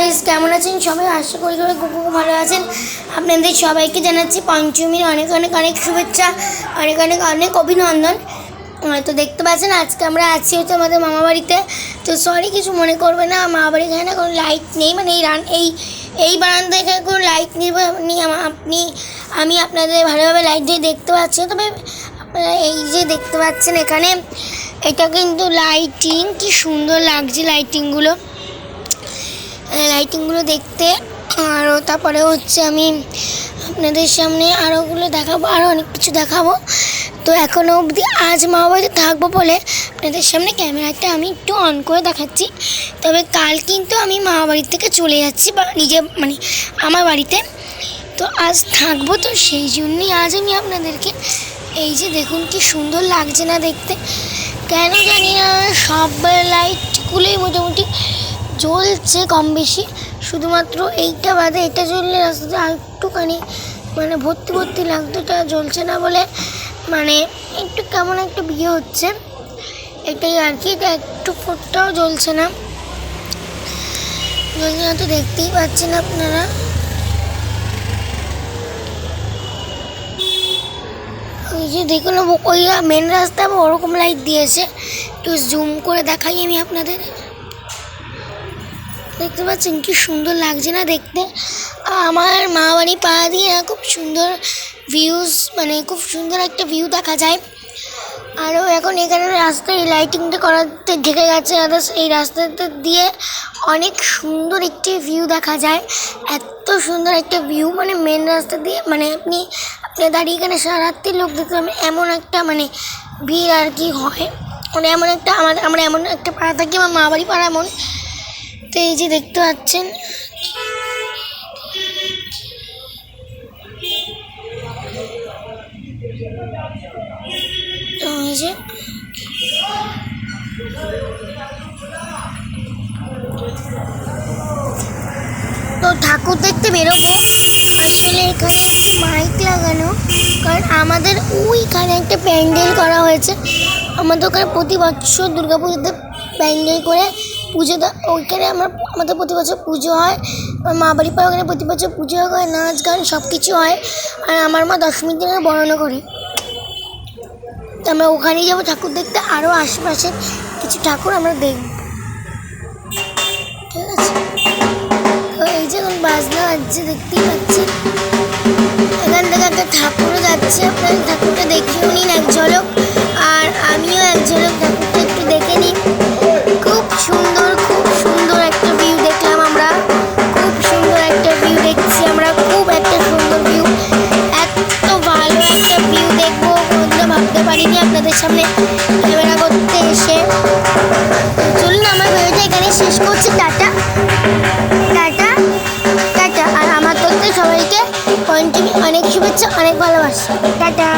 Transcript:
Guys, কেমন আছেন সবাই? আশা করি সবাই খুব ভালো আছেন। আপনাদের সবাইকে জানাচ্ছি পঞ্চমীর অনেক অনেক অনেক শুভেচ্ছা, অনেক অনেক অনেক অভিনন্দন। তো দেখতে পাচ্ছেন আজকে আমরা আছি হচ্ছে আমাদের মামা বাড়িতে। তো সরি, কিছু মনে করবে না, মামা বাড়ি এখানে কোনো লাইট নেই, মানে এই বারান্দায় এখানে কোনো লাইট নেই। আমি আপনাদের ভালোভাবে লাইট দিয়ে দেখতে পাচ্ছি, তবে আপনারা এই যে দেখতে পাচ্ছেন এখানে, এটা কিন্তু লাইটিং, কি সুন্দর লাগছে লাইটিংগুলো দেখতে। আরও তারপরে হচ্ছে আমি আপনাদের সামনে আরোগুলো দেখাবো, আরও অনেক কিছু দেখাবো। তো এখনও অবধি আজ মামা বাড়িতে থাকবো বলে আপনাদের সামনে ক্যামেরাটা আমি একটু অন করে দেখাচ্ছি। তবে কাল কিন্তু আমি মামা বাড়ির থেকে চলে যাচ্ছি, বা আমার বাড়িতে। তো আজ থাকবো, তো সেই জন্যই আজ আমি আপনাদেরকে এই যে দেখুন কি সুন্দর লাগছে না দেখতে। কেন জানি না, সব লাইটগুলোই মোটামুটি জ্বলছে কম বেশি, শুধুমাত্র এইটা বাদে, এটা জ্বললে রাস্তাতে আর একটুখানি মানে ভর্তি লাগতো, এটা জ্বলছে না বলে মানে একটু কেমন একটা বিয়ে হচ্ছে, এটাই আর কি। এটা একটু ফোটটাও জ্বলছে না, তো দেখতেই পাচ্ছেন আপনারা। ওই যে দেখুন, ওই মেন রাস্তা ওরকম লাইট দিয়েছে, একটু জুম করে দেখাই আমি আপনাদের। দেখতে পাচ্ছেন কি সুন্দর লাগছে না দেখতে। আমার মা বাড়ি পাড়া দিয়ে খুব সুন্দর ভিউজ, মানে খুব সুন্দর একটা ভিউ দেখা যায়। আরও এখন এখানে রাস্তায় লাইটিংটা করাতে ঢেকে গেছে, এই রাস্তাটা দিয়ে অনেক সুন্দর একটি ভিউ দেখা যায়। এত সুন্দর একটা ভিউ, মানে মেন রাস্তা দিয়ে, মানে আপনি দাঁড়িয়ে এখানে সারা রাত্রি লোক দেখতে পাবেন, এমন একটা মানে ভিড় আর কি হয়। মানে এমন একটা আমরা এমন একটা পাড়া থাকি, আমার মা বাড়ি পাড়া এমন। তো এই যে দেখতে পাচ্ছেন, তো এই যে তো ঠাকুর দেখতে বেরোবো। আসলে এখানে একটু মাইক লাগানো, কারণ আমাদের ওইখানে একটা প্যান্ডেল করা হয়েছে। আমাদের ওখানে প্রতি বছর দুর্গাপুজোতে প্যান্ডেল করে পুজো, ওইখানে আমাদের প্রতি বছর পুজো হয়। আমার মা বাড়ি পাড়া ওখানে প্রতি বছর পুজো হয়, নাচ গান সব কিছু হয়। আর আমার মা দশমীর দিনে বরণও করে। তো আমরা ওখানেই যাবো ঠাকুর দেখতে। আরও আশেপাশে কিছু ঠাকুর আমরা দেখব, ঠিক আছে? তো এই যে এখন বাজনা বাজছে, দেখতেই পাচ্ছেন। এখান থেকে একটা ঠাকুরও যাচ্ছে, আপনার ঠাকুরটা দেখেও নিন এক ঝলক, আর আমিও এক ঝলক ঠাকুরটা একটু দেখে নিই। খুব সুন্দর একটা ভিউ দেখলাম আমরা, খুব সুন্দর একটা ভিউ দেখছি আমরা, খুব একটা সুন্দর ভিউ। এত ভালো একটা ভিউ দেখবো কোনোদিনও ভাবতে পারিনি আপনাদের সামনে ক্যামেরা করতে এসে। চলুন, আমার ভিডিওটা এখানে শেষ করছি। টাটা। আর আমার তরফে সবাইকে পঞ্চমী অনেক শুভেচ্ছা, অনেক ভালোবাসা। টাটা।